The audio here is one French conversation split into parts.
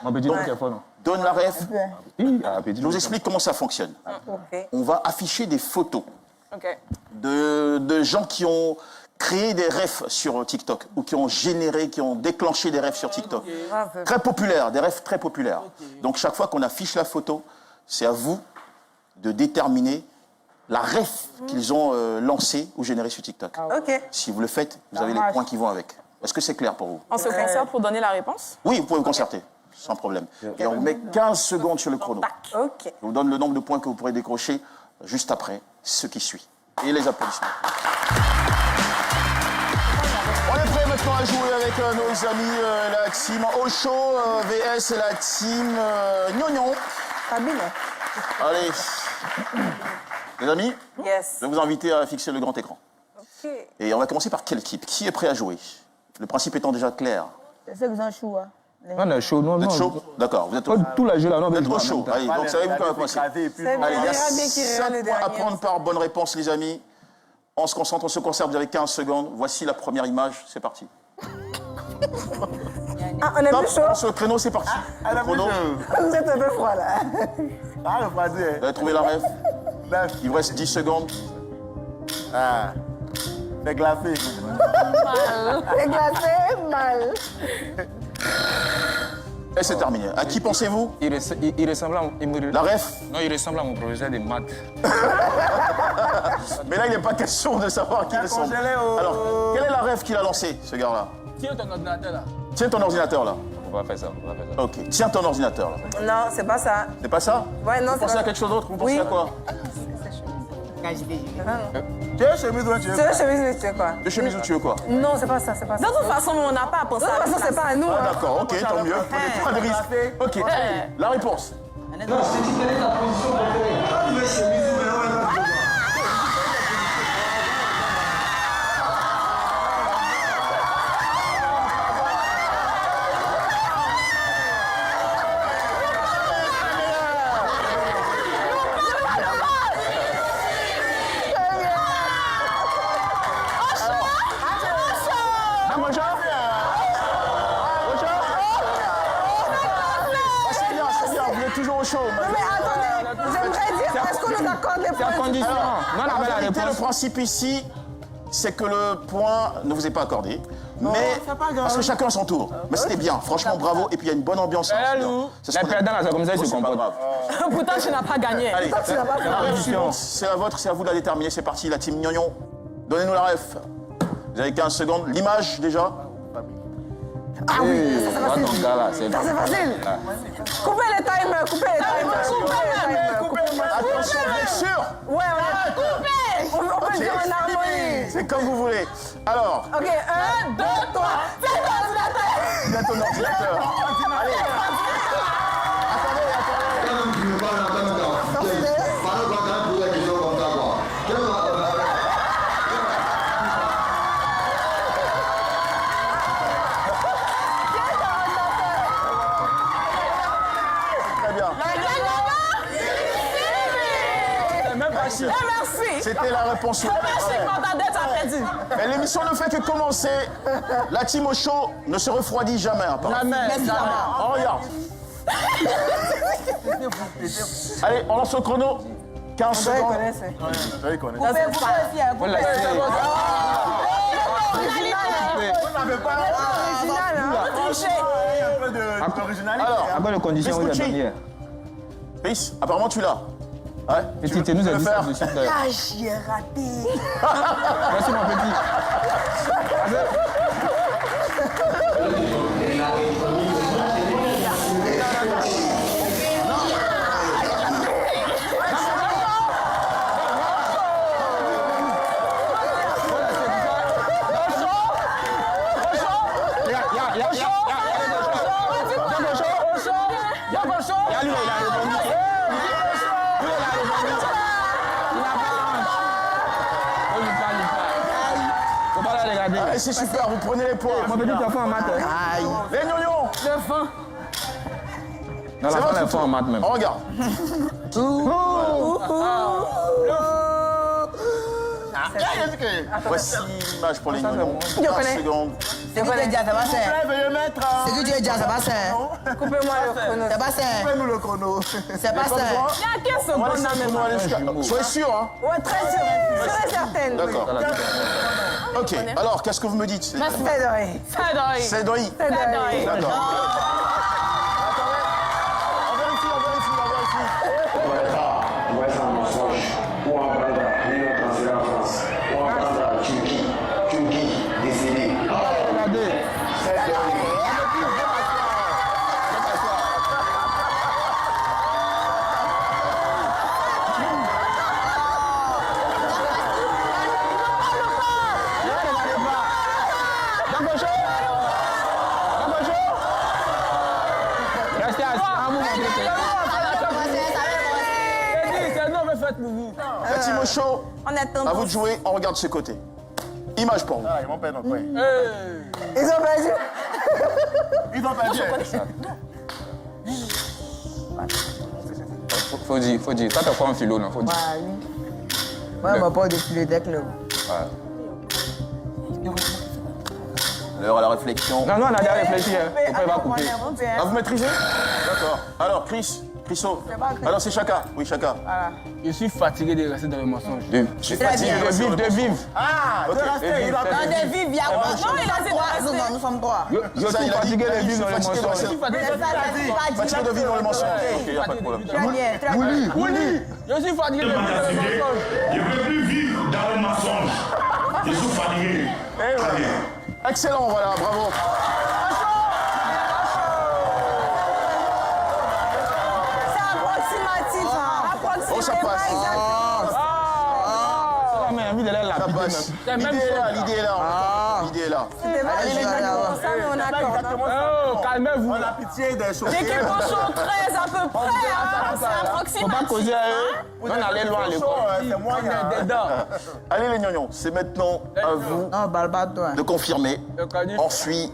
Mon petit donc, est fort, non? Donne la ref. Je Je vous explique comment ça fonctionne. Ok. On va afficher des photos de gens qui ont créé des refs sur TikTok ou qui ont généré, qui ont déclenché des refs sur TikTok. Très populaires, des refs très populaires. Donc chaque fois qu'on affiche la photo, c'est à vous de déterminer la ref qu'ils ont lancée ou générée sur TikTok. Ok. Si vous le faites, vous avez les points qui vont avec. Est-ce que c'est clair pour vous? On se concerte pour donner la réponse? Oui, vous pouvez vous concerter, sans problème. Et on met 15 secondes sur le chrono. Ok. Je vous donne le nombre de points que vous pourrez décrocher juste après ce qui suit. Et les applaudissements. On est prêt maintenant à jouer avec nos amis, la team Ocho VS et la team Gnognon. Fabuleux. Allez, les amis, Yes. je vais vous inviter à fixer le grand écran. Ok. Et on va commencer par quelle équipe? Qui est prêt à jouer? Le principe étant déjà clair. C'est ceux qui sont chauds. Hein. On est chaud, non, Vous êtes non. chaud? D'accord, vous êtes Tout la jeu là, non, Vous mais êtes trop chaud. Allez, donc savez-vous comment commencer? Allez, il y a bien qui 7 revient le points à dernier. prendre par bonne réponse, les amis. On se concentre, on se conserve, vous avez 15 secondes. Voici la première image, c'est parti. Ah, on est Top, plus chaud. sur le créneau, c'est parti. Le chrono, Vous êtes un peu froid là. Ah, le français. vous avez trouvé la rêve. Il vous reste 10 secondes. Ah, c'est glacé. C'est glacé, mal. Et c'est terminé. À qui pensez-vous? il ressemble à La ref? Non, il ressemble à mon professeur de maths. Mais là, il n'est pas question de savoir qui ressemble. Alors, quelle est la ref qu'il a lancée, ce gars-là? Tiens ton ordinateur là. Tiens ton ordinateur, là. On va faire ça, on va faire ça. Ok, tiens ton ordinateur, là. Non, c'est pas ça. C'est pas ça? Ouais, non, Vous pensez à quelque chose d'autre? Vous pensez Oui. à quoi? Tu es chemise ou tu Tu veux chemise, mais tu veux quoi? De chemise ou tu veux quoi? Non, c'est pas ça, c'est pas ça. De toute façon, on n'a pas à penser De toute à façon, c'est pas à nous. Ah, hein. d'accord, ok, tant mieux. Pas de risque. Ok, la réponse. C'est bien, vous êtes toujours au chaud. Mais attendez, j'aimerais dire, est-ce qu'on nous accorde les C'est à points? condition. Non, En la vérité, le réponse. principe ici, c'est que le point ne vous est pas accordé. Mais parce que chacun a son tour. Mais c'était bien, franchement, bravo. Et puis il y a une bonne ambiance. C'est ce Les qu'on aime. perdants là, c'est comme ça, ils se C'est pas comportent. grave. Pourtant, tu n'as pas gagné. Allez, la ref suivante, c'est la vôtre, c'est à vous de la déterminer. C'est parti, la team Gnognon. Donnez-nous la ref. Vous avez 15 secondes. L'image, déjà. Ah oui, Moi, ton gars là, c'est. c'est facile. Coupez les timers, coupez les timers. Coupez les timers. Attention, bien sûr. Ouais, ouais. On peut le dire en harmonie. C'est comme vous voulez. Alors, Ok, 1, 2, 3. C'est l'ordinateur. il y a ton ordinateur. Allez. Très bien. Merci. Merci. C'était la réponse. Merci, Mandadette a perdu. Mais l'émission ne fait que commencer. La team au show ne se refroidit jamais. Jamais. On regarde. Allez, on lance le chrono. 15 Je secondes. connais ça. Je connais. Ça, c'est pas. Faut laisser. Original, hein. Un peu d'originalité. Alors, Après les conditions, vous êtes Biscuit. dernier. Peace, apparemment tu l'as. Ouais. Petit, tu nous as le dit ça faire. dessus. Ah, j'ai raté. Merci mon petit. Allez, c'est super, vous prenez les points. Mon petit, tu as fait en maths. Aïe. Les gnognos. Non, la fin, elle fait en maths même. On regarde. Voici l'image pour les gnognos. 15 secondes. C'est quoi les dias, ça va faire? Veuillez mettre. C'est que tu es déjà, ça va faire. Coupez-moi le chrono. C'est pas ça. Coupez-nous le chrono. C'est pas ça. Il y a 15 secondes là même. Soyez sûr, hein. Ouais, très sûr. Sûre et certaine. D'accord. Ok, alors qu'est-ce que vous me dites? C'est doré. Ça doit. C'est Doi. C'est doré. D'accord. On vérifie, on vérifie. Restez assis. Fatima Show, On attend. à vous de jouer, on regarde ce côté. Image pour vous. Ah, ils vont perdre quoi? Ils ont perdu. Ils ont perdu. Faut dire. Ça te fait un philo, non? Faut dire. Ah oui. Moi, on m'a pas défilé des clubs. L'heure à la réflexion. Non, on a déjà réfléchi. Hein. On peut pas couper. Ah, vous maîtrisez? D'accord. Alors, Chriso. Alors, c'est Chaka. Oui, Chaka. Je suis fatigué de rester dans le mensonge. Je suis fatigué De vivre. Ah, de rester. Il a Dans perdu. des vies, il y a quoi? Non, il a dit trois. de rester. Non, nous sommes trois. Je suis fatigué de vivre dans le mensonge. Fatigué de vivre dans le mensonge. Ok, y a pas de problème. Très bien, très bien. Oui, je suis fatigué de rester dans le mensonge. Je ne peux plus vivre dans le mensonge. Je suis fatigué. Très bien. Excellent, voilà, bravo. C'est approximatif. Oh, ça passe. On a envie de la Ça lapider passe. même. L'idée est là, l'idée est là. L'idée est là. C'était pas Allez, exactement ça, mais on accorde. Oh, calmez-vous. On a pitié des choses. L'équipe sont 13 à peu près. Hein. C'est Faut pas approximatif. causer à eux. On allait loin à l'école. C'est moi, il y a Dedans. Allez les gnognons, c'est maintenant à vous Non, balle pas toi. de confirmer. On suit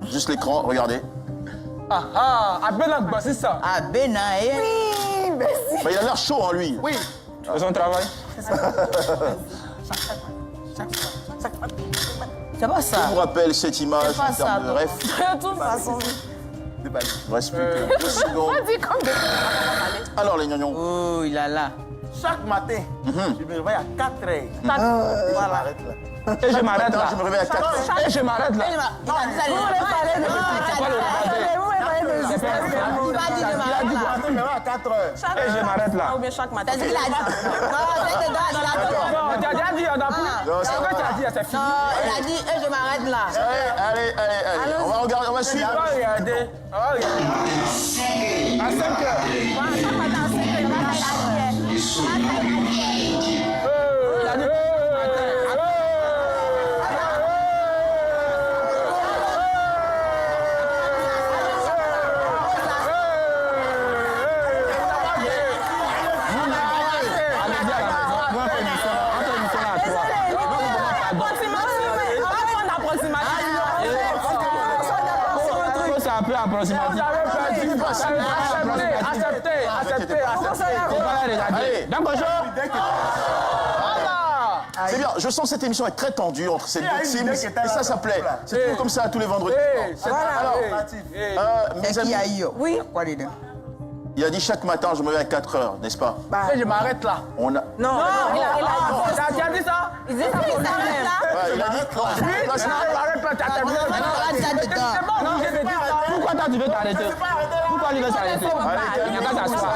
juste l'écran, regardez. Ah, à peine c'est ça. Ah, Benaï. Bah, il a l'air chaud, hein, lui. Oui. C'est son travail. C'est pas ça. Je vous rappelle cette image C'est pas en termes ça, de non. ref. De toute façon. Il reste plus que 2 secondes. Dis comme des. Alors les gnognons, Oh, il a là. chaque matin, je me réveille à 4 heures. Et je m'arrête là. Et je m'arrête là. je me réveille à 4 heures. Et je m'arrête là. Il a dit ça. Il va dire de Je ma me réveille à 4 heures. Et je m'arrête là. Ou bien chaque matin. C'est ce qu'il a dit. Non, c'est dans la tête. Non, tu as déjà dit, on a plus. Non, c'est C'est vrai. vrai, tu as dit, c'est fini. Non, il a dit, et je m'arrête là. Allez. On va regarder, on va On suivre. va regarder. On va regarder. À 5 heures. Chaque matin à 5 heures, il va faire la Il a dit. C'est un peu approximatif. Acceptez. Faut pas la regarder. Allez. D'accord, C'est bien, je sens cette émission est très tendue entre ces deux teams. Et ça plaît. C'est toujours comme ça tous les vendredis. Alors, mes C'est qui a amis, eu? Oui. Quoi dedans? il a dit chaque matin je me réveille à 4 heures, n'est-ce pas? Et je m'arrête là. On a... Non, Tu as dit ça? il dit ça pour lui-même. Ouais, il a dit non, je me place là. Arrête pas, tu as terminé. Il a dit ça dedans. C'est pas obligé de dire ça. Pourquoi toi tu veux t'arrêter? Pourquoi lui veut s'arrêter? Il n'y a pas s'asseoir.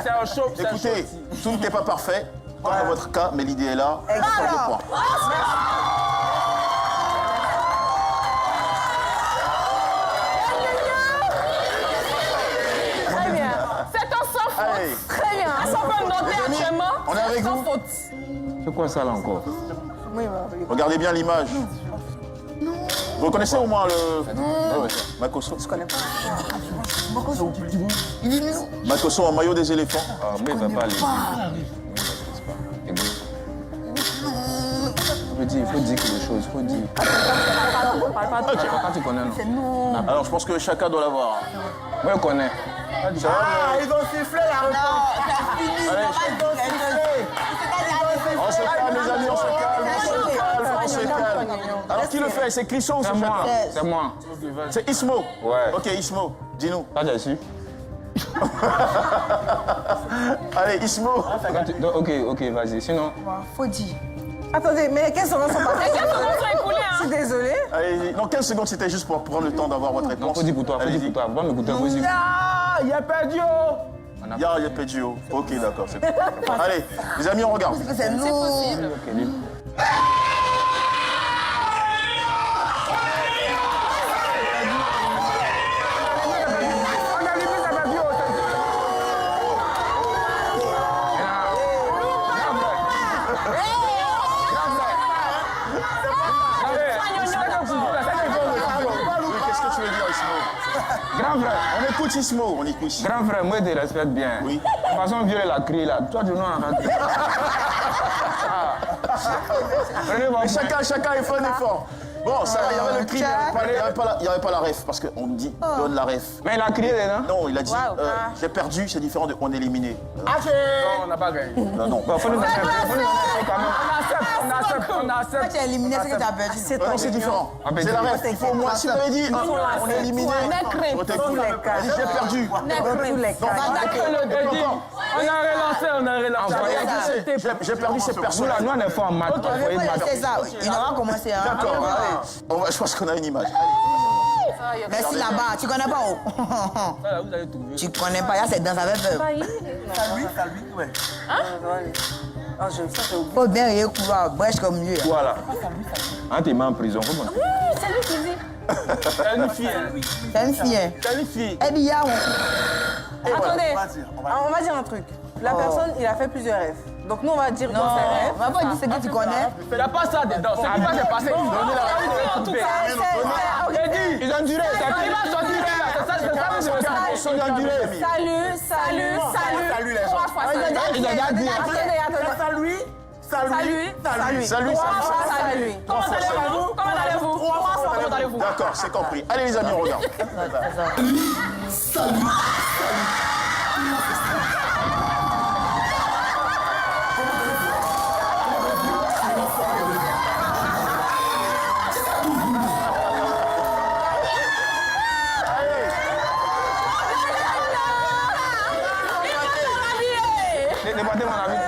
C'est un show. Écoutez, tout n'est pas parfait dans votre cas, mais l'idée est là. On prend le point. Très bien. C'est un sans faute. Allez. Très bien. Elles sont pas notées actuellement. On est avec Sans vous. faute. C'est quoi ça là encore? Regardez bien l'image. Vous connaissez au moins le... Makosso? Je connais pas. Makosso en maillot des éléphants. Ah, moi, il va pas aller. Il faut dire quelque chose. Faut dire. Quand tu connais, non? Alors je pense que chacun doit l'avoir. Moi, je connais. Ah, ils ont sifflé la réponse. On se calme les amis, on se calme. c'est calme. Alors qui le fait? C'est Clisso ou c'est moi? C'est moi. C'est Ismo. Ouais. Ok, Ismo, dis-nous. Pas dessus. Allez, Ismo. Ok, vas-y. Sinon. Faut dire. Attendez, mais 15 secondes sont passées. 15 secondes sont écoulées, Je suis désolée. Allez, non, 15 secondes, c'était juste pour prendre le temps d'avoir votre réponse. Non, faut dire pour toi, faut dire pour toi. Va m'écouter, faut dire. Ah, il a perdu. Il y a Pedro. Ok, d'accord, c'est bon. Allez, les amis, on regarde. C'est nous. On a limité sa perdu. Qu'est-ce que tu veux dire, Ismo? Grand frère. On écoute Ismo, on écoute. Grand frère, moi, je te respecte bien. Oui. De toute façon, vieux, il a crié là. Toi, tu n'en as pas crié. Mais chacun est fait un effort. Bon, ça va, il y avait le cri, mais il n'y avait pas la ref, parce qu'on dit donne la ref. Mais il a crié dedans. Non, il a dit j'ai perdu, c'est différent de on est éliminé. Non, on n'a pas gagné. Non. Bon, faut nous donner quand même. On accepte. Quand tu as éliminé, c'est que tu as perdu. Non, c'est différent. C'est la ref. Il faut au moins, si vous avez dit on est éliminé, j'aurais été cool. Elle a dit j'ai perdu. Dans tous les cas. On a relancé. J'ai perdu cette Nous, personne. là, nous, on est fort en maths. C'est ça. Il va commencer. D'accord, je pense qu'on a une image. Merci là-bas. Tu connais pas où? Vous allez trouver. Tu connais pas. Il y a cette danse avec eux. Salut, ouais. Faut bien y couloir, brèche comme lui. Voilà. Hein, t'es mis en prison, comment? C'est lui qui dit. C'est une fille. C'est une fille. C'est une fille. Elle dit, il y a Attendez, on va dire un truc. La personne, il a fait plusieurs rêves. Donc nous, on va dire dans ses rêves. On va pas dire ce que tu connais. Il n'y a pas ça dedans. C'est qui va se passer. Donnez la En tout cas, Ils ont duré. C'est qui va sortir. C'est ça, salut, les gens. 3 fois salut. Il a déjà dit. Attendez. Salut. 3 fois salut. Comment allez-vous? D'accord, c'est compris. Allez les amis, on regarde. Débattez mon avis.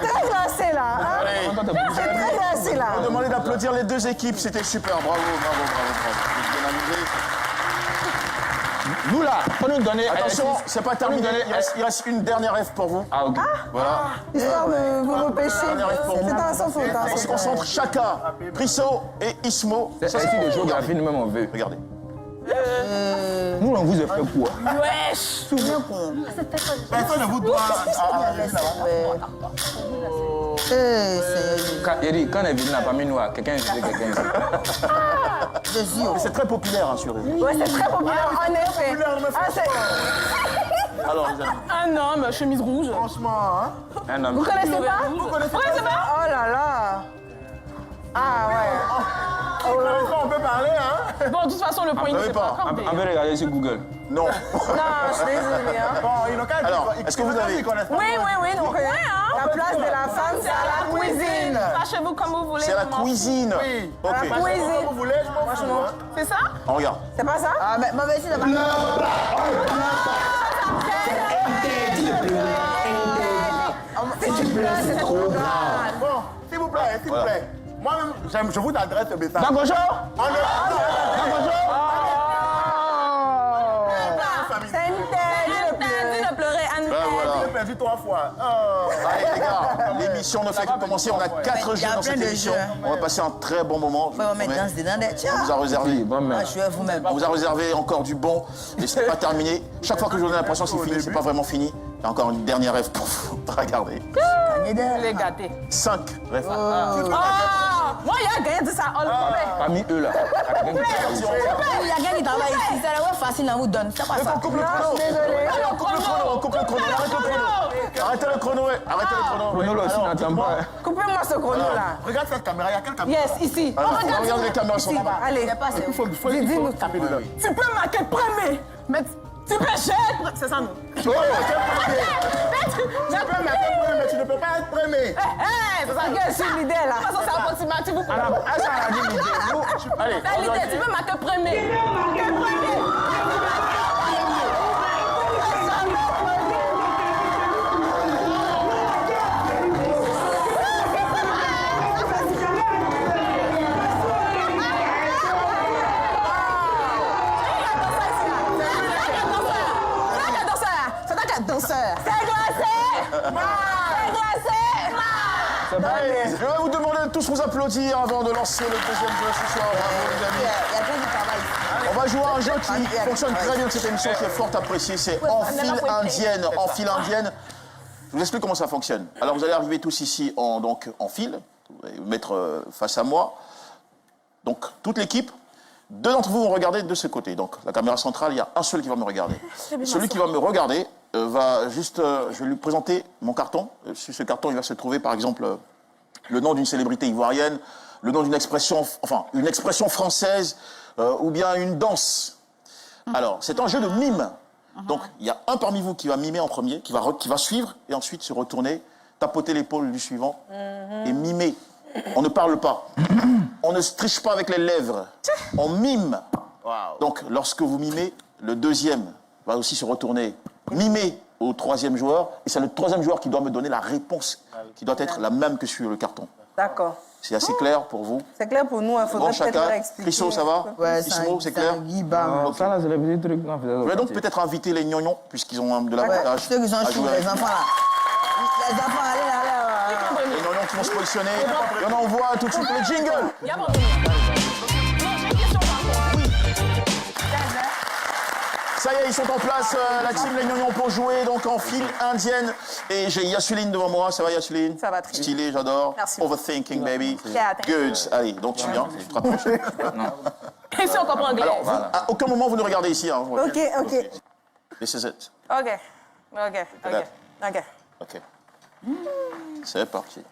Très glacé là. C'est très glacé là. On demandait d'applaudir les deux équipes, c'était super. Bravo. Bien amusé. Nous, là, faut nous donner. Attention, c'est pas terminé. Il reste une dernière rêve pour vous. Ah, ok. Voilà. Histoire de vous repêcher. C'est un sans faute. On se concentre chacun. Prisso et Ismo. C'est ici de géographie, nous-mêmes, on veut. Regardez. Nous, on vous a fait quoi? Personne ne vous doit. Eric, quand Evelyne n'a pas mis nous, quelqu'un ici, quelqu'un ici. C'est très populaire sur eux. Ouais, c'est très populaire, en effet. Alors, les amis. Un homme, chemise rouge. Franchement, hein. Un homme. Vous connaissez pas? Vous connaissez pas? Oh là là. Ah ouais. On peut parler, hein. Bon, de toute façon, le point, il ne s'est pas accordé. On peut regarder sur Google. Non. Non, je suis désolée. Hein. Bon, ils n'ont qu'à dire. Alors, est-ce que vous avez... Oui, donc la place de la femme, c'est à la cuisine. Fâchez-vous comme vous voulez. C'est la cuisine. Oui. Ok. La cuisine. Vous voulez, je m'en fous. Hein. C'est ça? On regarde. C'est pas ça? Ah, mais mauvais ici, C'est trop grave. Bon, s'il vous plaît. Moi-même, je vous adresse le message. D'accord, C'est une tête. Interdit de pleurer, Anne. Voilà. J'ai perdu 3 fois. Allez les gars, l'émission ne fait que commencer. On a 4 Il y a jeux dans plein cette de émission. jeux. On va passer un très bon moment. On va mettre danse dedans. Tiens. On vous a réservé. Ah, je suis vous-même. On vous a réservé encore du bon. Et c'est pas terminé. Chaque fois que je vous donne l'impression que c'est fini, c'est pas vraiment fini. Il y a encore une dernière rêve pour vous. Regardez. Les gâtés. 5 rêves. Moi, il y a gagné de ça. Oh, le problème. Parmi eux, là. Il y a quelqu'un qui travaille ici. C'est la web facile, on vous donne. C'est pas ça. Coupe le chrono. Coupe le chrono. Arrêtez le chrono. Arrêtez le chrono. Chrono, aussi, n'attend pas. Coupez-moi ce chrono là. Regarde cette caméra, il y a quelle caméra? Yes, ici. Regarde les caméras sont là-bas. Allez, Il faut dis-nous. taper dedans. Tu peux marquer premier. Mais Tu peux jeter. C'est ça, non? Oh, tu es premier. Tu peux mettre premier, mais tu ne peux pas être premier. C'est ça que c'est l'idée là. De toute façon, c'est approximatif. Vous pouvez. Elle a dit l'idée. Allez, C'est l'idée, tu peux marquer premier. Marquer premier. Allez, je vais vous demander de tous vous applaudir avant de lancer le deuxième jeu ce soir. Bravo, les amis. Il y a plein de travail. On va jouer à un jeu qui fonctionne très bien de cette émission, qui est fort apprécié. C'est en file indienne. En file indienne. Je vous explique comment ça fonctionne. Alors, vous allez arriver tous ici en file. Vous allez vous mettre face à moi. Donc, toute l'équipe. Deux d'entre vous vont regarder de ce côté. Donc, la caméra centrale, il y a un seul qui va me regarder. Celui qui va me regarder va juste... je vais lui présenter mon carton. Sur ce carton, il va se trouver, par exemple, le nom d'une célébrité ivoirienne, le nom d'une expression, enfin, une expression française, ou bien une danse. Alors, c'est un jeu de mime. Donc, il y a un parmi vous qui va mimer en premier, qui va suivre, et ensuite se retourner, tapoter l'épaule du suivant, et mimer. On ne parle pas. On ne triche pas avec les lèvres. On mime. Donc, lorsque vous mimez, le deuxième va aussi se retourner, mimer au troisième joueur, et c'est le troisième joueur qui doit me donner la réponse, qui doit être la même que sur le carton. D'accord. C'est assez clair pour vous? C'est clair pour nous, il faudrait peut-être leur expliquer. Christo, ça va? Ouais, Ismo, c'est clair? Ça, là, c'est les petits trucs qu'on faisait. Je vais donc peut-être inviter les gnognos, puisqu'ils ont de Ouais, l'avantage. ceux qui sont à chou, jouer les avec. enfants là. Les enfants, allez. Les gnognos qui vont se positionner. Et on envoie tout de suite le jingle. Il y a pas de... Non, j'ai une question par rapport. Oui. Ça y est, ils sont en place, la team Les Gnognos pour jouer donc en file indienne. Et j'ai Yasuline devant moi. Ça va, Yasuline? Ça va très bien. Stylé, j'adore. Merci. Overthinking, baby. Yeah, thank you. Good. Allez, donc tu viens, tu te rapproches. Et si on comprend anglais? Alors, à aucun moment vous ne regardez ici. Hein, Ok. This is it. Ok. Ok. C'est parti.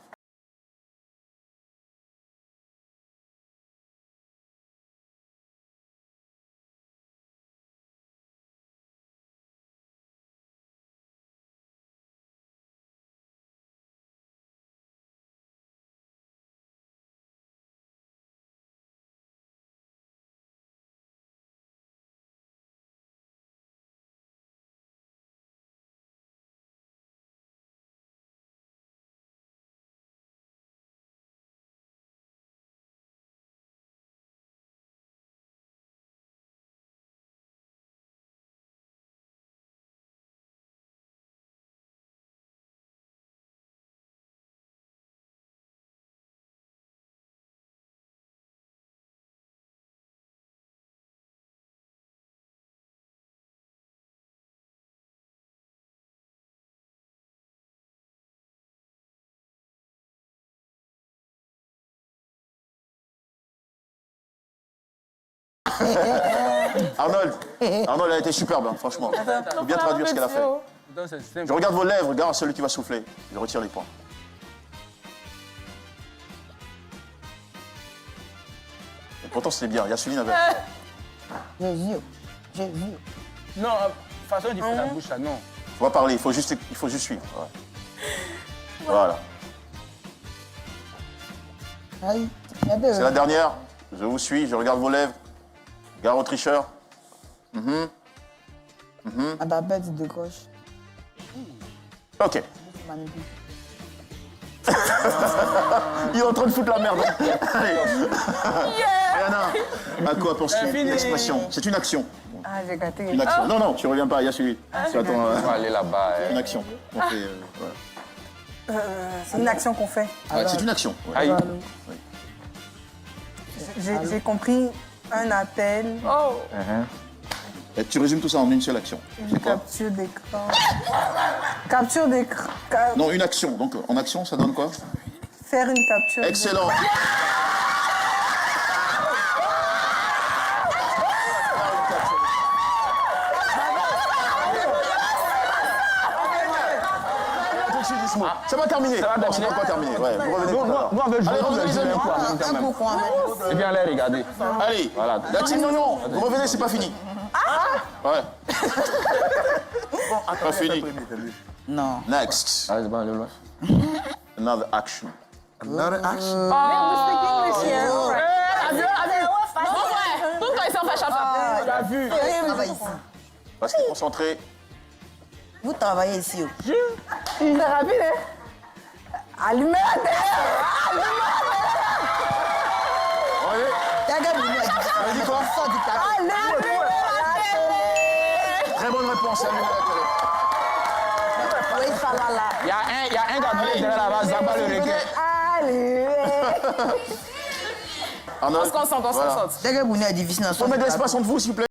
Arnold a été superbe, hein, franchement. Il faut bien traduire ce qu'elle a fait. Je regarde vos lèvres, regarde celui qui va souffler. Je retire les points. Et pourtant, c'était bien. Yasuline avait... Jésus. Non, façon de faire la bouche, là, non. Faut pas parler, il faut juste suivre. Voilà. Aïe. C'est la dernière. Je vous suis, je regarde vos lèvres. Gare au tricheur. À ta bête, il décroche. Ok. Il est en train de foutre la merde. Allez. Rihanna, à quoi penses-tu? L'expression, c'est une action. Ah, j'ai gâté. Une action. Non, tu reviens pas, il y a celui. Tu attends. On va aller là-bas. Une action. On fait, voilà. C'est une action qu'on fait. Ouais, c'est une action. Ouais. Aïe. J'ai compris un appel. Oh. Et tu résumes tout ça en une seule action. Une capture d'écran. Capture d'écran. Non, une action. Donc, en action, ça donne quoi? Faire une capture. Excellent. Ça va terminer. Ça va terminer. C'est pas terminé. Ouais, vous revenez tout à l'heure. Nous, on veut jouer. Allez, revenez les amis. Un coup, quand même. Et bien, allez, regardez. Allez, Voilà. la team Gnognon, vous revenez, c'est pas fini. Ouais. Bon, Pas attends, fini. Non. Next. Ah, c'est bon, allez, loin. Another action. Another action. Tout quand ils sont fait chapeau. Tu as vu? Travaille ici. Restez concentrés. Vous travaillez ici. Oh. Il est rapide, hein? Allumez la télé! T'as gagné. dit quoi? Sors du café. Allumez la télé! Très bonne réponse. Allumez la télé. Oui, ça va là. Il y a un gars derrière là-bas, Zaba le reggae. Allumez! Arnold. On se concentre, on se concentre. T'as gagné difficile dans Faut son mettre de l'espace entre vous, s'il vous plaît.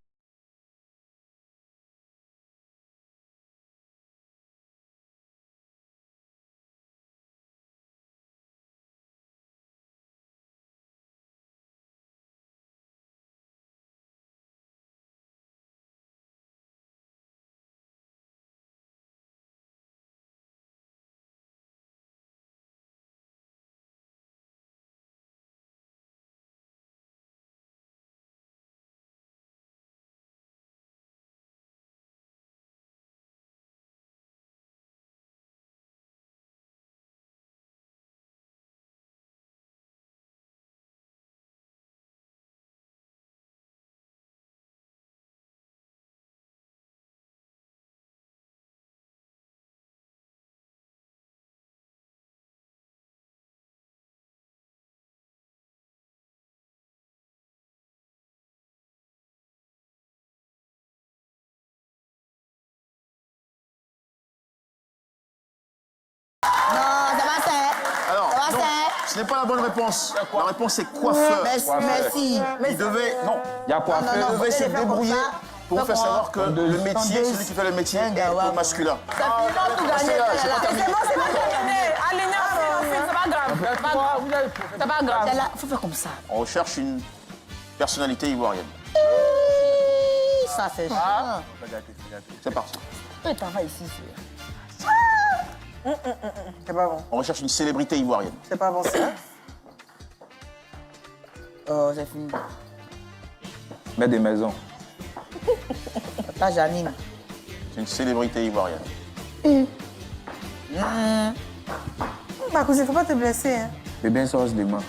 Non, ça va, c'est. Alors, Ça va, non, c'est. ce n'est pas la bonne réponse. La réponse c'est coiffeur. Merci, merci. Il devait, non, Il y a quoi Non, faire. non, il devait se faut faire comme débrouiller ça. pour vous faire savoir que le métier, Tendez. celui qui fait le métier, Un gars, est ouais. au masculin. Ça finit pas tout gagner. J'ai pas terminé. C'est bon terminé. Aligné, c'est pas grave. C'est pas grave. Là, faut faire comme ça. On recherche une personnalité ivoirienne. Ça, c'est chiant. C'est parti. Tu travailles ici. C'est pas bon. On recherche une célébrité ivoirienne. C'est pas bon, ça. Oh, c'est fini. Mets des maisons. T'as Janine. C'est une célébrité ivoirienne. Ma cousine, faut pas te blesser. Hein. Et bien ça, on se demande.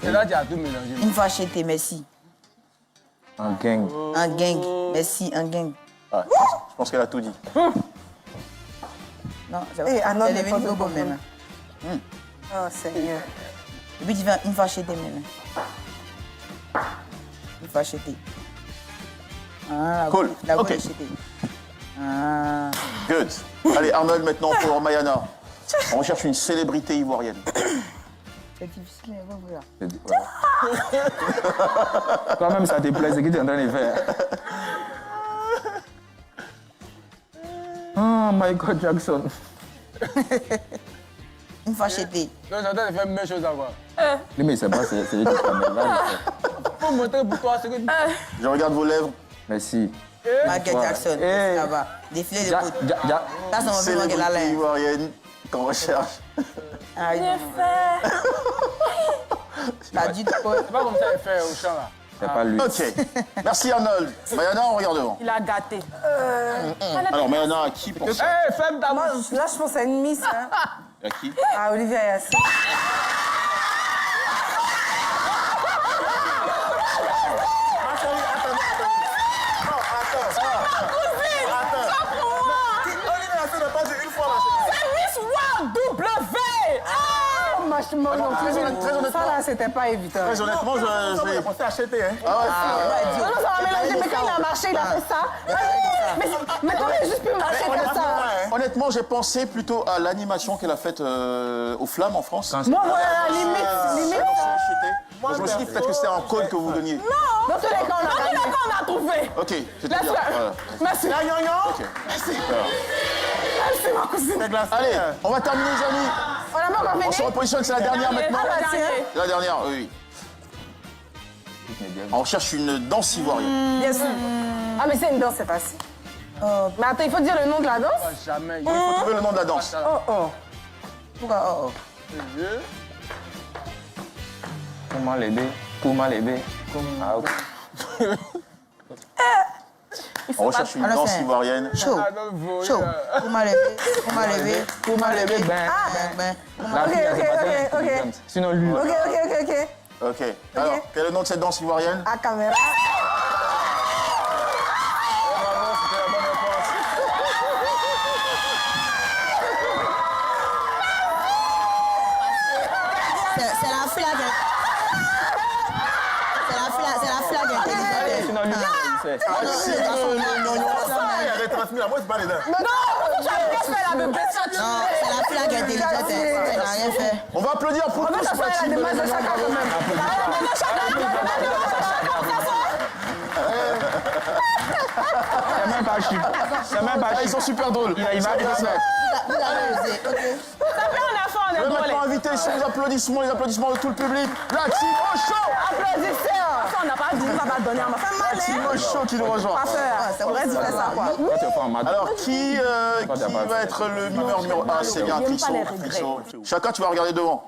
C'est là que tu as tout mélangé. Une fois acheté, merci. En gang. Un gang. Merci, un gang. Ouais, je pense qu'elle a tout dit. Non, c'est Eh, ah non, c'est mais devenu pas Bobo de maintenant. Oh, Seigneur. Et puis tu vas une fois acheter maintenant. Une fois acheté. Ah, Cool. La Ok. acheté. Ah. Good. Allez, Arnold, maintenant pour Mayana. On recherche une célébrité ivoirienne. C'est difficile, hein, vous, là. Toi-même, ça te plaît, ce que tu es en train de faire. Ah, Michael Jackson. Une fois acheté. Donc, j'entends de faire la même chose encore. Lui, mais c'est pas, c'est lui qui prend mes vagues. Faut montrer pour toi ce que tu... Je regarde vos lèvres. Merci. Michael Jackson. Eh. Ça va. Défilé de Ja- route. ja- ja- Ça, c'est mon film qui est là. Célébrité ivoirienne qu'on recherche. Ah, oui. T'as dit quoi? C'est pas comme ça qu'il fait au champ là. C'est pas lui. Ok. Merci Arnold. Mayana, on regarde devant. Il a gâté. Alors, Mayana, à qui pense Hé, ferme ta Moi, bouche. là, je pense à une miss. Hein. À qui À Olivier Ayassé. Très honnêtement, Ça, là, c'était pas évident. très honnêtement, je vais... On s'est acheté, hein. Ah ouais, Non, non, ça va mélanger. Mais quand il a marché, il a fait ça. Mais comment il a juste pu marcher comme ça? honnêtement, j'ai pensé plutôt à l'animation qu'elle a faite aux Flammes en France. Moi, voilà, limite. Donc, je me suis dit peut-être que c'était un code que vous donniez. Dans tous les cas, on a gagné. On a trouvé. Ok, c'était bien. Voilà. Merci. Ok. Merci, ma cousine. Allez, on va terminer, les amis. On a pas encore On se fini. repositionne, c'est la dernière maintenant. Ah, bah, tiens. C'est la dernière, oui. On cherche une danse ivoirienne. Bien sûr. Ah, mais c'est une danse, c'est facile. Mais attends, il faut dire le nom de la danse? Jamais. Il faut trouver le nom de la danse. Pourquoi? Oh, oh. Comment l'aider? Comment l'aider? Ah, ok. On recherche une danse ivoirienne. Chaud. Chaud. Vous m'avez levé. Ok. Sinon, lui. Ok. Alors, quel est le nom de cette danse ivoirienne? À caméra. C'est la flag. C'est la flag intelligente. Sinon, lui, il sait. Il avait transmis la moi, c'est pas les dents. Non, c'est la flag intelligente. Elle n'a rien fait. On va applaudir pour tous ce petit. C'est même pas chic. C'est même pas chic. Ils sont super drôles. Il va bien faire. Vous avez osé, ok. Je vais maintenant inviter sur les applaudissements de tout le public. La team au show. On n'a pas dit, on va pas donner à ma femme. La team au show qui nous rejoint. C'est vrai, tu fais ça, quoi. Toi, tu es pas en maths. Alors, qui va être le mimeur numéro 1? C'est bien Trisso. Chacun, tu vas regarder devant.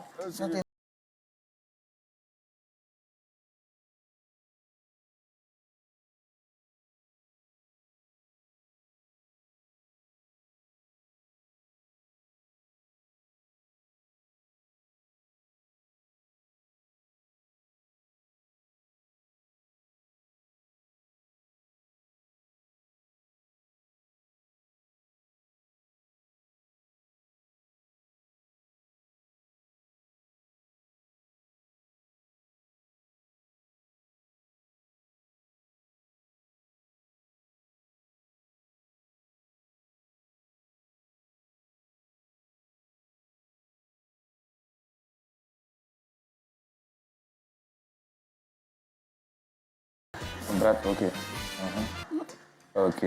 Brad, ok. Ok.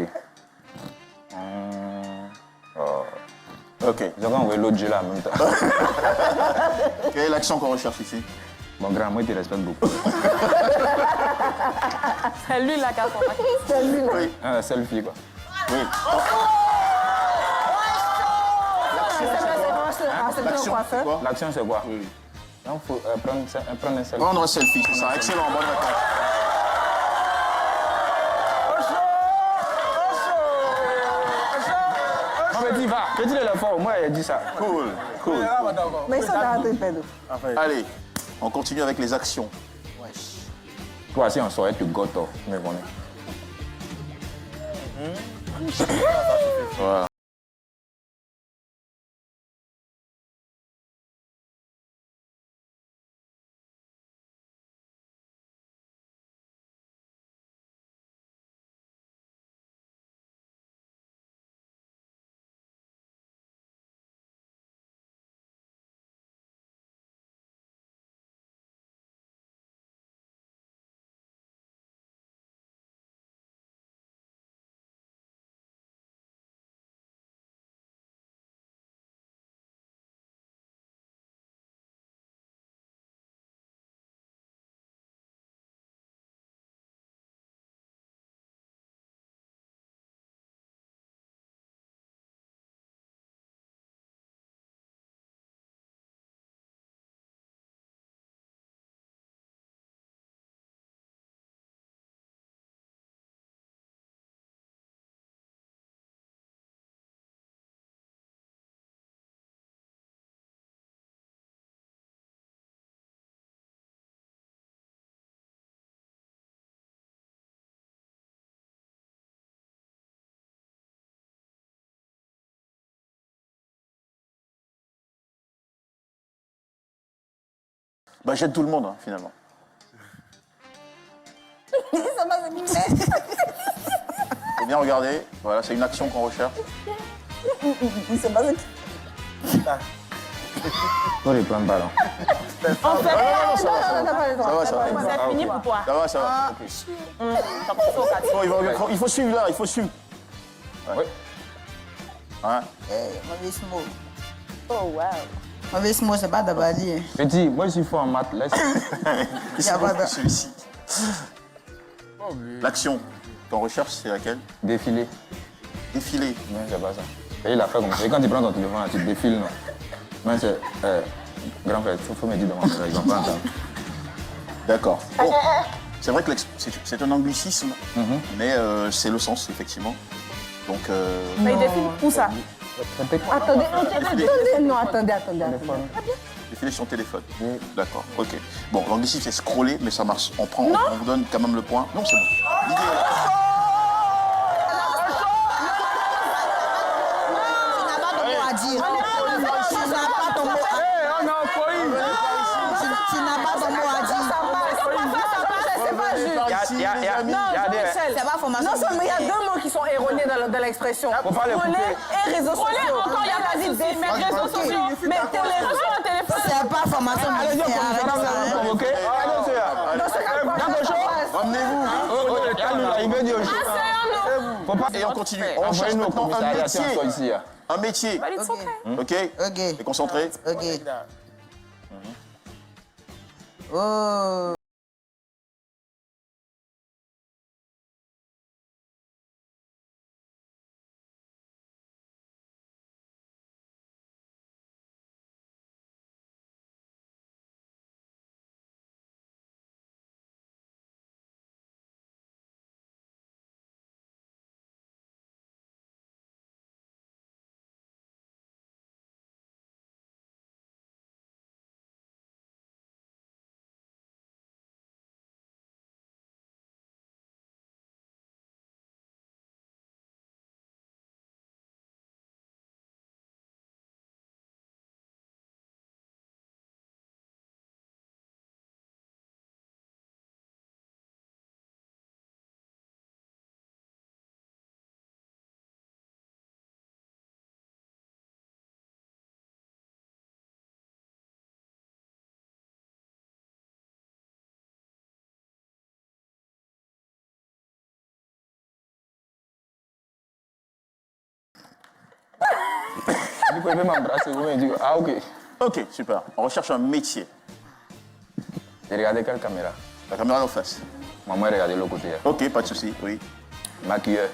Ok. Ils ont envoyé l'autre jeu là en même temps. Quelle est l'action qu'on recherche ici? Mon grand, moi, il te respecte beaucoup. C'est lui là qui a son C'est lui. Oui. Un selfie, quoi. Oui. L'action, c'est quoi? Oui. Donc, il faut prendre un selfie. Prendre un selfie, c'est ça. Excellent, bonne réponse. On me dit, va. Petit éléphant, au moins, il a dit ça. Cool, cool. Mais ils sont dans le pédo. Allez, on continue avec les actions. Toi, si on saurait, tu goto, mais bon. Voilà. Bah, j'aide tout le monde, hein, finalement. Faut bien regarder. Voilà, c'est une action qu'on recherche. Pour les plans de ballon. En fait, Ça va. c'est fini pour toi. Ça va. Bon, il faut suivre là, il faut suivre. Oui. Hein? Mauvais mot. Oh, wow. Mauvais mot, c'est pas d'abali. Petit, moi, je suis fort en maths. Laisse. Celui-ci. L'action qu'on recherche, c'est laquelle? Défiler. Défiler. Non, c'est pas ça. Et il a fait comme ça. Et quand tu prends ton téléphone, là, tu défiles, non. Moi, c'est... grand frère, il faut me dire de mon frère, ils vont pas entendre. D'accord. Bon. C'est vrai que c'est un anglicisme, mais c'est le sens, effectivement. Donc, Mais il défile où ça? Attendez. défiler son téléphone. D'accord, ok. Bon, l'anglicisme, c'est scroller, mais ça marche. On vous donne quand même le point. Non, c'est bon. L'idée est là. C'est pas formation. Non seulement il y a deux mots qui sont erronés dans l'expression. Scroller et réseaux sociaux. Encore il y a pas dit mais réseaux sociaux. Mais téléphone. C'est pas formation. Allez, convoqué. Ramenez-vous. Et on continue. On cherche maintenant un métier. Un métier. Ok. Et concentré. Ok. Oh. Vous pouvez m'embrasser, vous me dites, ah ok. Ok, super. On recherche un métier. Et regardez quelle caméra? La caméra en face. Maman, regardez l'autre côté. Ok, pas de souci, oui. Maquilleur.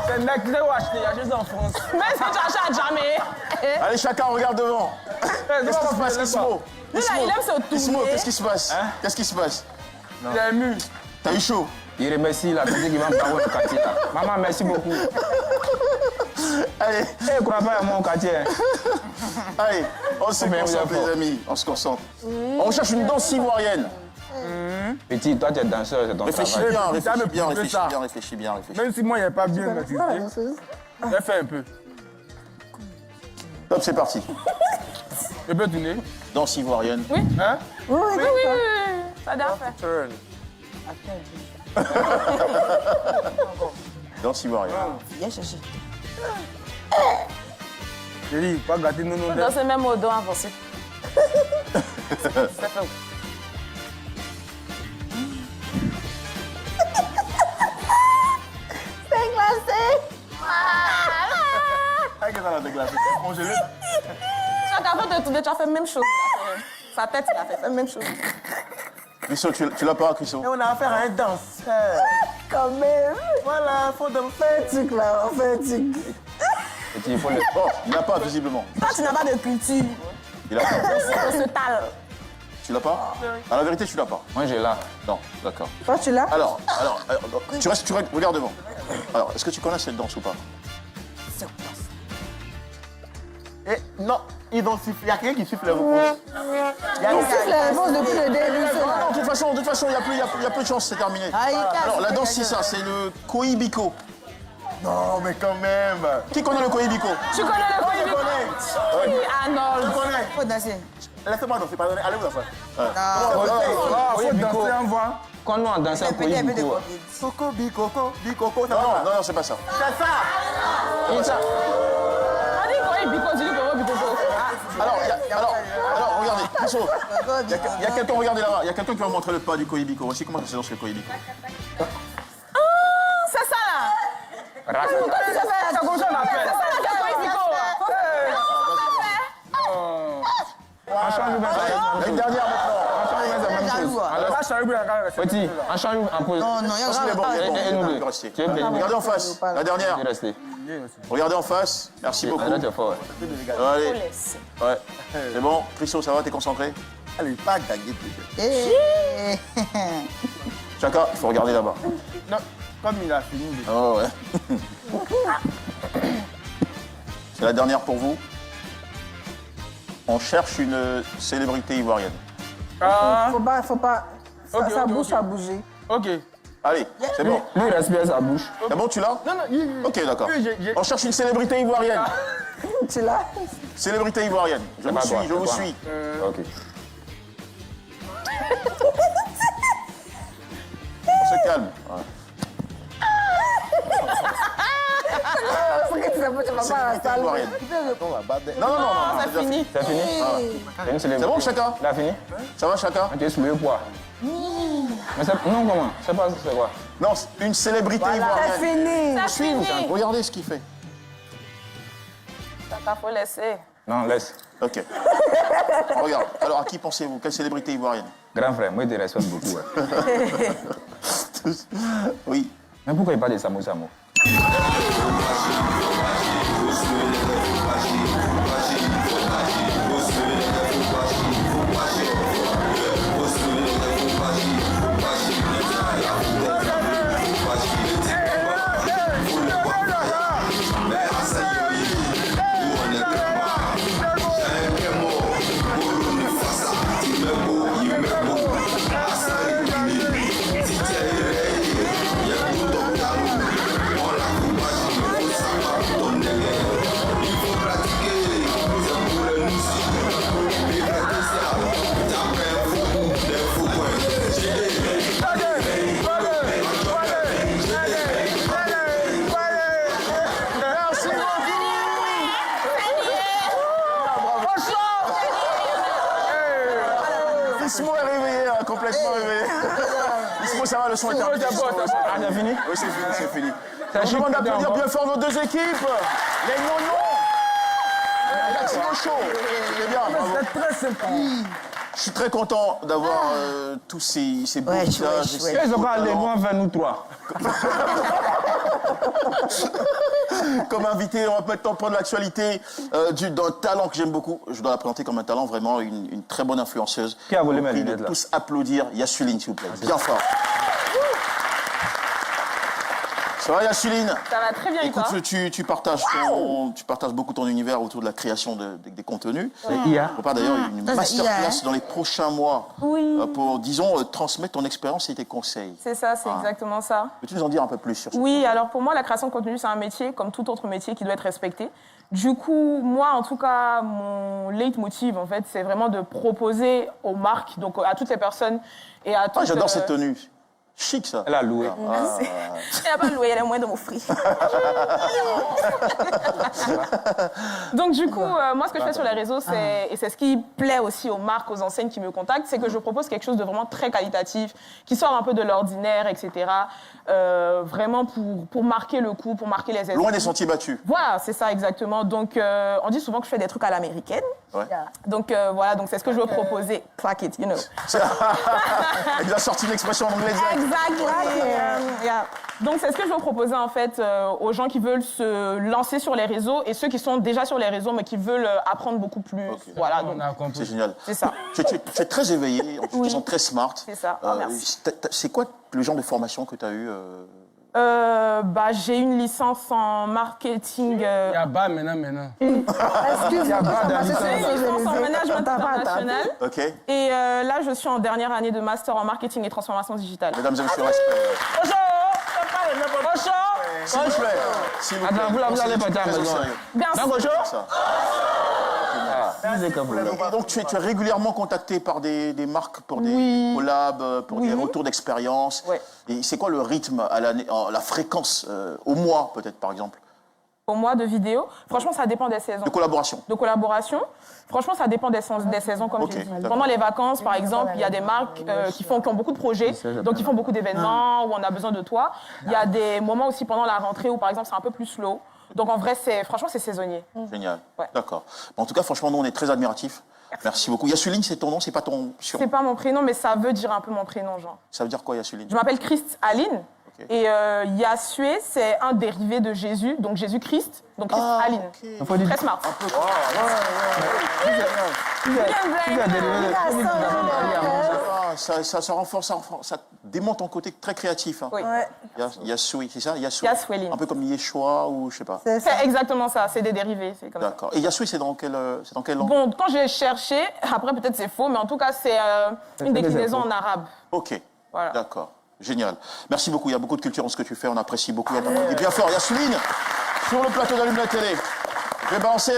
C'est le mec qui l'a acheté, il a acheté en France. Mais si tu achètes jamais. Allez, chacun regarde devant. Qu'est-ce qui se passe, Ismo? Lui là, il aime se tourner. Ismo, qu'est-ce qui se passe? Qu'est-ce qui se passe? Il est ému. T'as eu chaud? Il remercie la musique qui va me parler au quartier. Maman, merci beaucoup. Allez. Eh, crois pas à mon quartier. Allez, on se concentre, les amis. On se concentre. On recherche une danse ivoirienne. Petit, toi, tu es danseur, c'est ton Réfléchis travail. bien, Ça. réfléchis bien. Même si moi, il n'est pas bien maîtrisé, j'ai fait un peu. Top, c'est parti. Je peux tourner? Danse ivoirienne. Oui. Hein? Oui. Ça doit faire. Turn. Danse ivoirienne. Viens chercher. J'ai dit, pas gâter non. Danser même au dos avancé. Ça fait où? C'est glacé. Qu'est-ce que ça va déclencher? Congelé? Chaque fois de tourner, tu as fait la même chose. Sa tête, il a fait la même chose. Crisso, tu l'as pas, Crisso? Et on a affaire à un danseur. Quand même. Voilà, faut danser. Fais un truc là, on fait un truc. Petit, il faut le... Bon, il n'a pas, visiblement. Toi, tu n'as pas de culture. Il a pas. On se tale. Tu l'as pas? À la vérité, tu l'as pas. Moi, j'ai là. Non, d'accord. Toi, tu l'as? Alors, tu regardes devant. Alors, est-ce que tu connais cette danse ou pas? Et non, il y a quelqu'un qui siffle les réponses. Il siffle la réponse depuis le début. Non, de toute façon, il y a peu de chance, c'est terminé. Alors, la danse, c'est ça, c'est le Koibiko. Non, mais quand même. Qui connaît le Koibiko? Tu connais le Je Koibiko? connais. Oui, Arnold. Je connais. Faut danser. Laissez-moi danser, pardonnez. Allez vous asseoir. Ah, faut danser en voix. Quand nous, on dansait un Petit un peu de Koibiko. Coco, bicoco, ça va. Non, c'est pas ça. C'est ça. On dit Koibiko, tu dis Koibiko. Alors, regardez, Crisso, il y a quelqu'un, regardez là-bas, il y a quelqu'un qui va montrer le pas du Koibiko. Voici comment ça se danse le Koibiko. C'est ça là. Rac. Comment tu sais faire Petit, on change un peu. Non, non, C'est bon, Et nous deux. restez. Tu es bien. Regardez en face, la dernière. Tu es resté. Regardez en face, merci beaucoup. Là, tu es fort. Allez, ouais. C'est bon, Christo, ça va, t'es concentré? Allez, pas gagner. Chaka, il faut regarder là-bas. Non, comme il a fini. Oh ouais. C'est la dernière pour vous. On cherche une célébrité ivoirienne. Faut pas. Ça bouge, ça a bougé. Ok. Allez, c'est bon. Lui, il respire sa bouche. C'est bon, tu l'as? Non, non, Ok, d'accord. j'ai- On cherche une célébrité ivoirienne. Tu l'as? Célébrité ivoirienne. Je vous pas suis, toi, je c'est vous toi. suis. Ok. On se calme. Ouais. Tu vas pas à la Célébrité salle. ivoirienne. Non, non, non, non. C'est fini. C'est fini? C'est C'est bon, Chaka? Il a fini? Ça va, Chaka? Tu es sous le poids. Mais c'est... Non, comment? Je sais pas c'est quoi. Non, une célébrité C'est ivoirienne. fini. Suivez-vous, regardez ce qu'il fait. T'as faut laisser. Non, laisse. Ok. Regarde. Alors, à qui pensez-vous? Quelle célébrité ivoirienne? Grand frère, moi, je te respecte beaucoup. Ouais. Oui. Mais pourquoi il parle de Samo Samo? Ismo est réveillé, hein, complètement réveillé. Ismo, ça va, le son est terminé. Ah, c'est fini? Oui, c'est fini, c'est fini. Ça On chute demande d'applaudir encore. bien fort nos deux équipes. Les nonos. L'action chaud. C'est bien, bravo. C'est très sympa. Je suis très content d'avoir tous ces beaux visages. Ils ont pas les loin vers nous trois. Comme invité, on va maintenant prendre l'actualité d'un talent que j'aime beaucoup. Je dois la présenter comme un talent, vraiment une très bonne influenceuse. Qui a volé Je mes vous prie de lunettes, là? tous applaudir Yassuline, s'il vous plaît. Bien fort. Ça va, Yassuline? Ça va très bien et toi? Écoute, tu partages beaucoup ton univers autour de la création des contenus. C'est IA. On prépare d'ailleurs une Ça, c'est IA, masterclass dans les prochains mois Oui. pour, disons, transmettre ton expérience et tes conseils. C'est ça, c'est exactement ça. Peux-tu nous en dire un peu plus sur ça? Oui, alors pour moi, la création de contenu, c'est un métier, comme tout autre métier, qui doit être respecté. Du coup, moi, en tout cas, mon leitmotiv, en fait, c'est vraiment de proposer aux marques, donc à toutes les personnes et à toutes... Ah, j'adore cette tenue. Chic, ça. Elle a loué. Elle n'a pas loué, elle est moins de mon free. Donc du coup, moi ce que je fais sur les réseaux, et c'est ce qui plaît aussi aux marques, aux enseignes qui me contactent, c'est que je propose quelque chose de vraiment très qualitatif, qui sort un peu de l'ordinaire, etc. Vraiment pour marquer le coup, pour marquer les esprits. Loin des sentiers battus. Voilà, c'est ça exactement. Donc on dit souvent que je fais des trucs à l'américaine. Ouais. Donc voilà, donc c'est ce que je veux proposer. Clack it, you know. Elle a sorti l'expression en anglais direct. Exactly. Yeah. Donc c'est ce que je veux proposer en fait aux gens qui veulent se lancer sur les réseaux et ceux qui sont déjà sur les réseaux mais qui veulent apprendre beaucoup plus. Ok. Voilà, donc C'est génial. c'est ça. Tu es très éveillé, tu te sens très smart. C'est ça. Oh, merci. C'est quoi le genre de formation que tu as eu J'ai une licence en marketing. Il y a bas maintenant. J'ai Excuse-moi. une licence en management international. Ok. Et là, je suis en dernière année de master en marketing et transformation digitale. Mesdames et messieurs, respect. S'il vous plaît. S'il vous plaît. Attends, vous allez pas dire à la Très au maison. sérieux. Bien sûr. Ça. Ah, Et donc, tu es régulièrement contacté par des marques pour des collabs, pour des retours d'expérience. Ouais. Et c'est quoi le rythme, à l'année, la fréquence, au mois peut-être, par exemple, Au mois de vidéo, franchement, ça dépend des saisons. de collaboration? De collaboration. Franchement, ça dépend des saisons, comme Ok, j'ai dit. d'accord. Pendant les vacances, par exemple, il y a des marques qui ont beaucoup de projets, donc qui font beaucoup d'événements, où on a besoin de toi. Il y a des moments aussi pendant la rentrée où, par exemple, c'est un peu plus slow. Donc en vrai, franchement, c'est saisonnier. Génial. Ouais. D'accord. En tout cas, franchement, nous, on est très admiratifs. Merci beaucoup. Yasuline, c'est ton nom, c'est pas ton surnom. C'est pas mon prénom, mais ça veut dire un peu mon prénom, genre. Ça veut dire quoi, Yasuline? Je m'appelle Christ Aline. Et Yasué, c'est un dérivé de Jésus, donc Jésus-Christ, donc Christ Aline. Okay. Très smart. Ça renforce, ça démonte ton côté très créatif. Hein. Oui. Yasui, c'est ça? Yasueline. Un peu comme Yeshua ou je sais pas. C'est exactement ça, c'est des dérivés, c'est comme ça. D'accord. Et Yasui, c'est dans quelle langue? Bon, quand j'ai cherché, après peut-être c'est faux, mais en tout cas c'est une déclinaison en arabe. Ok. Voilà. D'accord. Génial. Merci beaucoup. Il y a beaucoup de culture dans ce que tu fais. On apprécie beaucoup. Et bien fort. Yasuline, sur le plateau d'Allume la télé. Je vais balancer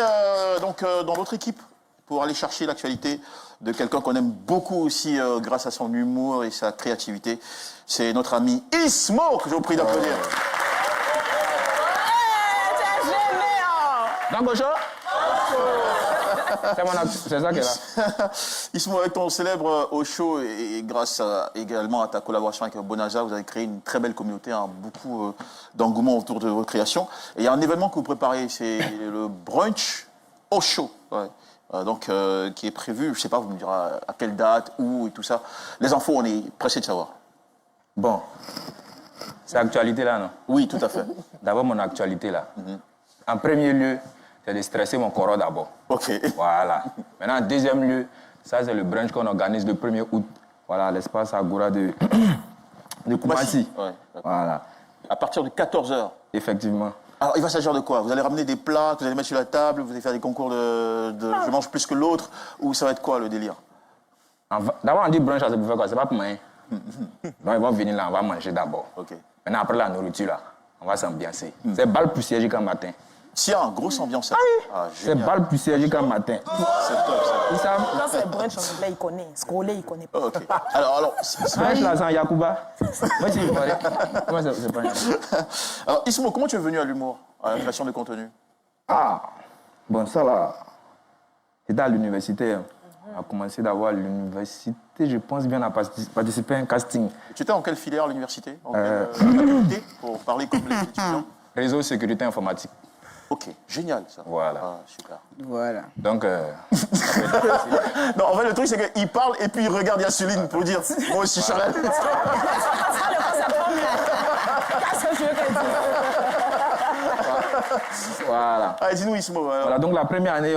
dans l'autre équipe pour aller chercher l'actualité de quelqu'un qu'on aime beaucoup aussi grâce à son humour et sa créativité. C'est notre ami Ismo, que je vous prie d'applaudir. C'est ça qui est là. Ismo, avec ton célèbre Osho et grâce également à ta collaboration avec Bonaza, vous avez créé une très belle communauté, hein, beaucoup d'engouement autour de vos créations. Et il y a un événement que vous préparez, c'est le brunch Osho. Ouais. Qui est prévu, je ne sais pas, vous me direz à quelle date, où et tout ça. Les infos, on est pressés de savoir. Bon, c'est l'actualité là, non? Oui, tout à fait. D'abord, mon actualité là. En premier lieu, c'est de stresser mon corps d'abord. Ok. Voilà. Maintenant, en deuxième lieu, ça c'est le brunch qu'on organise le 1er août. Voilà, à l'espace Agora de Koumassi. Ouais, voilà. À partir de 14h. Effectivement. Alors, il va s'agir de quoi? Vous allez ramener des plats que vous allez mettre sur la table, vous allez faire des concours de je mange plus que l'autre, ou ça va être quoi le délire? D'abord, on dit brunch, c'est pour faire quoi? C'est pas pour manger. Donc, ils vont venir là, on va manger d'abord. Ok. Maintenant, après la nourriture, là, on va s'ambiancer. C'est balle poussière jusqu'à matin. Tiens, grosse ambiance. C'est balle poussière jusqu'à matin. C'est top, ça. Ils savent. Quand c'est brunch en anglais, il connaît. Scroller, il connaît pas. Ok. Alors, Brunch là, sans Yakuba. Moi, c'est pas. Moi, c'est pas. Alors, Ismo, comment tu es venu à l'humour, à la création de contenu? Ah, bon, ça là, c'était à l'université. On a commencé d'avoir l'université, je pense bien, à participer à un casting. Tu étais en quelle filière à l'université? En quelle faculté, pour parler comme les étudiants? Réseau sécurité informatique. Ok, génial ça. Voilà. Ah, super. Voilà. Donc, non, en fait, le truc, c'est qu'il parle et puis il regarde Yasuline pour dire moi aussi, Charles. voilà. Allez, dis-nous, Ismo. Voilà, donc la première année,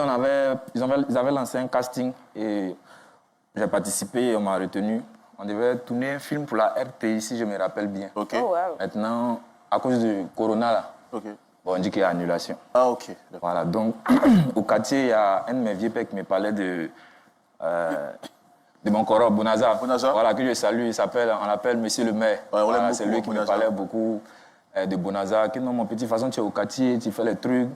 ils avaient lancé un casting et j'ai participé et on m'a retenu. On devait tourner un film pour la RTI, si je me rappelle bien. Ok. Oh, wow. Maintenant, à cause du corona, là, Ok. bon, on dit qu'il y a annulation. Ah, ok. Voilà, donc au quartier, il y a un de mes vieux pères qui me parlait de mon corps, Bonaza. Bonaza. Voilà, que je salue, on l'appelle Monsieur le maire. Ouais, on l'aime Voilà, beaucoup, c'est lui qui me Bonaza. parlait beaucoup de Bonaza. Que non, mon petit, de toute façon, tu es au quartier, tu fais les trucs.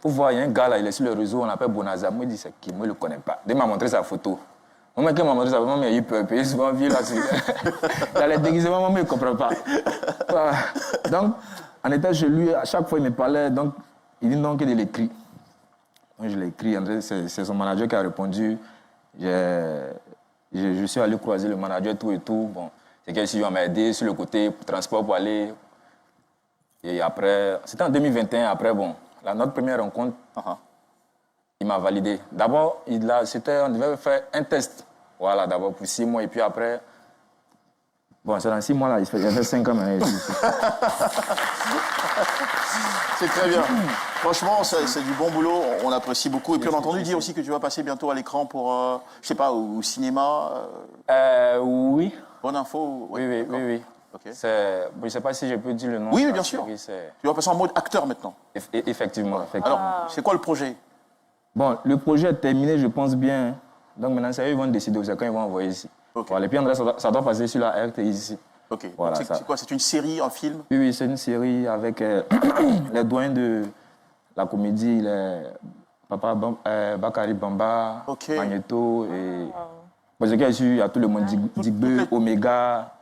Faut voir, il y a un gars là, il est sur le réseau, on l'appelle Bonaza. Moi, il dit, c'est qui? Moi, je ne le connais pas. Dès qu'il m'a montré sa photo. Moi, quand il m'a montré sa photo, il a eu peur. Puis souvent, vu là, dans les déguisements, moi, il ne comprend pas. Voilà. Donc, en étant chez lui, à chaque fois, il me parlait. Donc, il dit non, qu'il l'écrit. Donc, je l'ai écrit. C'est son manager qui a répondu. Je suis allé croiser le manager, tout et tout. Bon, c'est quelqu'un qui m'a aidé sur le côté transport pour aller. Et après, c'était en 2021. Après, bon, notre première rencontre, il m'a validé. D'abord, on devait faire un test. Voilà, d'abord pour 6 mois. Et puis après, bon, c'est dans 6 mois là, il fait 5 ans maintenant. C'est très bien. Franchement, c'est du bon boulot, on apprécie beaucoup. Et puis on a entendu dire aussi que tu vas passer bientôt à l'écran pour, je sais pas, au cinéma. Oui. Bonne info. Oui. Okay. Je ne sais pas si je peux dire le nom. Oui, bien sûr. Tu vas passer en mode acteur maintenant. Effectivement. Alors, c'est quoi le projet? Bon, le projet est terminé, je pense bien. Donc maintenant, c'est eux qui vont décider, c'est quand ils vont envoyer ici. Okay. Voilà, et puis André, ça doit passer sur la RTI ici. Ok. Voilà, c'est quoi? C'est une série, un film? Oui, c'est une série avec les doyens de la comédie, Papa Bakary Bamba, Magneto et... Bon, c'est qu'il y a tout le monde, Digbe, Omega,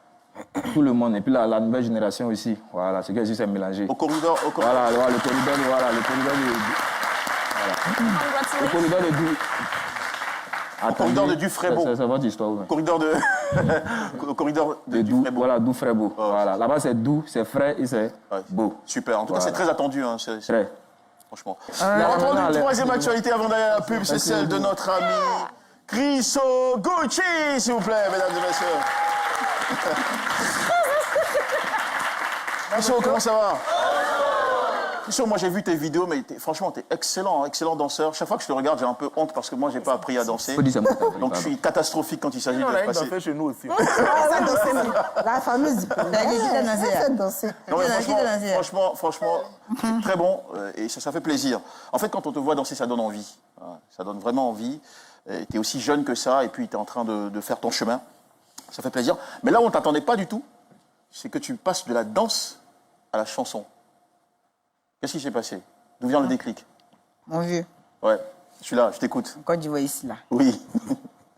tout le monde. Et puis la nouvelle génération aussi. Voilà, c'est qu'il c'est mélangé. Au corridor. Voilà, le corridor de... Voilà. Le corridor de Du. Au corridor de Dufresne. C'est votre histoire. Au corridor de... Au corridor de Dufresne. Voilà, Dufresne. Voilà, là-bas c'est doux, c'est frais et c'est beau. Super. En tout cas, c'est très attendu. Hein. Très. franchement. On va prendre une troisième actualité avant d'aller à la pub, c'est celle de notre ami Chris Oguchi, s'il vous plaît, mesdames et messieurs. Chris, comment ça va? Moi j'ai vu tes vidéos, mais franchement t'es excellent, excellent danseur. Chaque fois que je te regarde, j'ai un peu honte parce que moi j'ai pas appris à danser. Donc je suis catastrophique quand il s'agit de passer. On a chez nous aussi. La fameuse. Franchement, c'est très bon et ça fait plaisir. En fait, quand on te voit danser, ça donne envie. Ça donne vraiment envie. Tu es aussi jeune que ça et puis tu es en train de faire ton chemin. Ça fait plaisir. Mais là où on ne t'attendait pas du tout, c'est que tu passes de la danse à la chanson. Qu'est-ce qui s'est passé? D'où vient le déclic? Mon vieux. Ouais, je suis là, je t'écoute. Quand tu vois ici, là. Oui.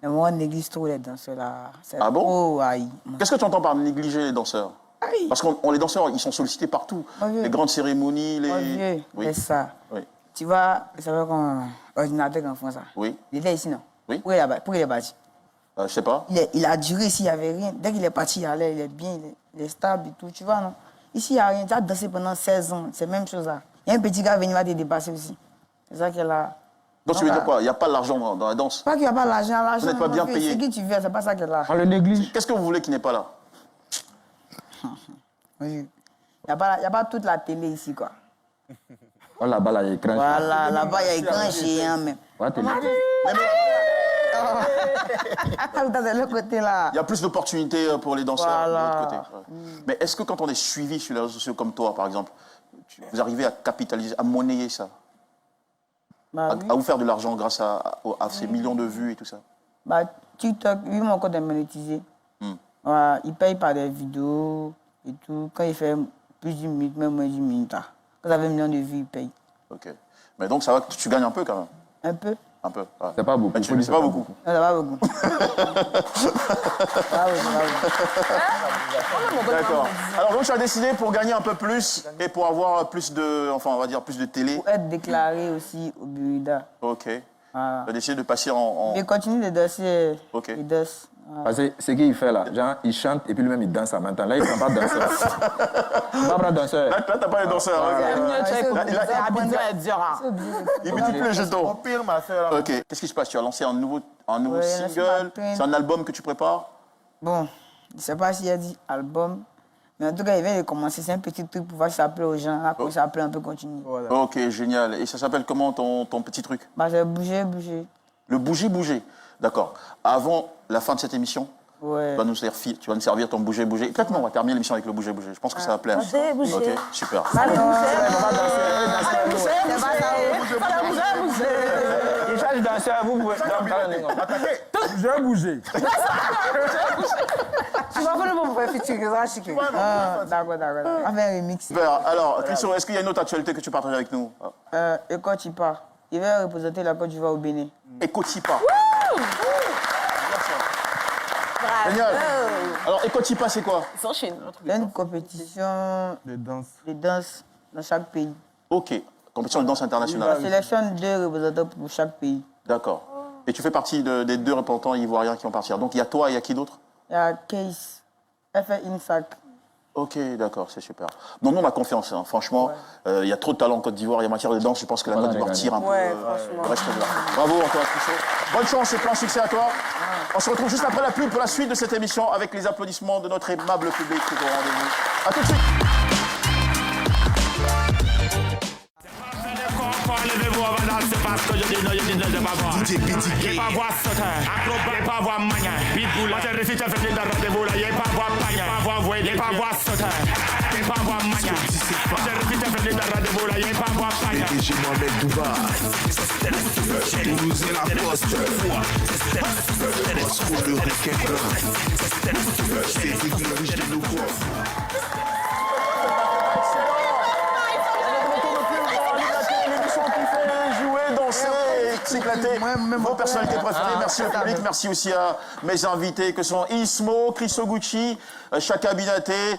Mais moi, on néglige trop les danseurs, là. Ah bon? Oh, aïe. Qu'est-ce que tu entends par négliger les danseurs? Aïe. Parce que les danseurs, ils sont sollicités partout. Les grandes cérémonies, les... Mon vieux, Oui. c'est ça. Oui. Tu vois, ça veut qu'on ordinateur en France, ça. Oui. Il était ici, non? Oui. Pourquoi il est parti? Je sais pas. Il a duré ici, il n'y avait rien. Dès qu'il est parti, il allait, il est bien, il est stable et tout, tu vois, non? Ici, il n'y a rien. Tu as dansé pendant 16 ans, c'est la même chose là. Il y a un petit gars venu va te dépasser aussi. C'est ça qu'elle a. Donc tu veux dire quoi? Il n'y a pas l'argent dans la danse? Pas qu'il n'y a pas l'argent, Vous n'êtes pas bien payé. C'est qui tu veux, c'est pas ça qu'elle a. On le néglige. Qu'est-ce que vous voulez qui n'est pas là? Oui. Il n'y a pas toute la télé ici, quoi. Oh, là-bas, là, il y a écran. Voilà, là-bas, il y a écran géant même. Ouais, télé. De l'autre côté, là. Il y a plus d'opportunités pour les danseurs Voilà. de l'autre côté. Ouais. Mais est-ce que quand on est suivi sur les réseaux sociaux comme toi, par exemple, vous arrivez à capitaliser, à monnayer ça, Bah, oui. à vous faire de l'argent grâce à ces millions de vues et tout ça? Bah, TikTok, oui, mon compte est monétisé. Voilà, il paye par des vidéos et tout. Quand il fait plus d'une minute, même moins d'une minute, là. Quand ça fait 1 million de vues, il paye. Ok. Mais donc ça va que tu gagnes un peu quand même? Un peu. Un peu. Ouais. C'est pas beaucoup. Mais c'est pas beaucoup. Non, ça va beaucoup. D'accord. Alors donc tu as décidé pour gagner un peu plus et pour avoir plus de, enfin on va dire plus de télé. Pour être déclaré aussi au Burida. Ok. Voilà. Tu as décidé de passer en... Mais continue de danser. Ok. Il danse. Parce que ce qu'il fait là, genre, il chante et puis lui-même il danse en même temps. Là, il ne prend pas de danseur. Il pas de danseur. Là, t'as pas les danseurs. Il multiplie les jetons. Pire, ma soeur. Ok. Qu'est-ce qui se passe? Tu as lancé un nouveau Ouais, single. c'est C'est un album que tu prépares? Bon, je ne sais pas s'il a dit album, mais en tout cas, il vient de commencer. C'est un petit truc pour voir si ça plaît aux gens. Là, comme ça plaît un peu, continue. Voilà. Ok, génial. Et ça s'appelle comment ton petit truc? Bah, c'est bouger, bouger. Le bouger-bouger. D'accord. Avant la fin de cette émission, Ouais. tu vas nous servir ton bouger-bouger. Peut-être on va terminer l'émission avec le bouger-bouger. Je pense que ça va plaire. Bouger. Ok, super. Il change de danseur, vous pouvez. Je vais bouger. Tu vas faire le bon pour faire featuring, ça, chic. D'accord. On va faire un remix. Super. Alors, Christo, est-ce qu'il y a une autre actualité que tu partages avec nous? Et quand tu pars, il va représenter la Côte d'Ivoire au Bénin. Ekotipa. Génial. Alors, Ekotipa, c'est quoi? Ils s'enchaînent. Il y a une compétition De danse. de danse dans chaque pays. Ok. Compétition de danse On internationale. sélectionne 2 représentants pour chaque pays. D'accord. Et tu fais partie des 2 représentants ivoiriens qui vont partir. Donc, il y a toi et il y a qui d'autre? Il y a Case, FA Insac. Ok, d'accord, c'est super. Non, nous, on a confiance, hein. Franchement. Il y a trop de talent en Côte d'Ivoire. Et en matière de danse, je pense que la Côte d'Ivoire tire un peu le reste de là. Bravo encore, Christo. Bonne chance et plein succès à toi. On se retrouve juste après la pub pour la suite de cette émission avec les applaudissements de notre aimable public qui est au rendez-vous. A tout de suite. Levez-vous avant danser parce que je dis non, je dis non, je pas voir. Y'a pas voir sauter, acrobat, y'a pas voir mania. Pitbull, la terre récite, fait de rendez-vous là, y'a pas voir pagna. Y'a pas voir voyer, y'a pas voir sauter, y'a pas voir mania. La terre récite, fait de rendez-vous là, y'a pas voir pagna. Et chez Mohamed Douba, Toulouse et la Poste, parce qu'on le requête, c'est le riche de nos voix. S'éclater. Vos personnalités préférées. Merci au public. Merci aussi à mes invités que sont Ismo, Chris Oguchi, Chaka Binaté,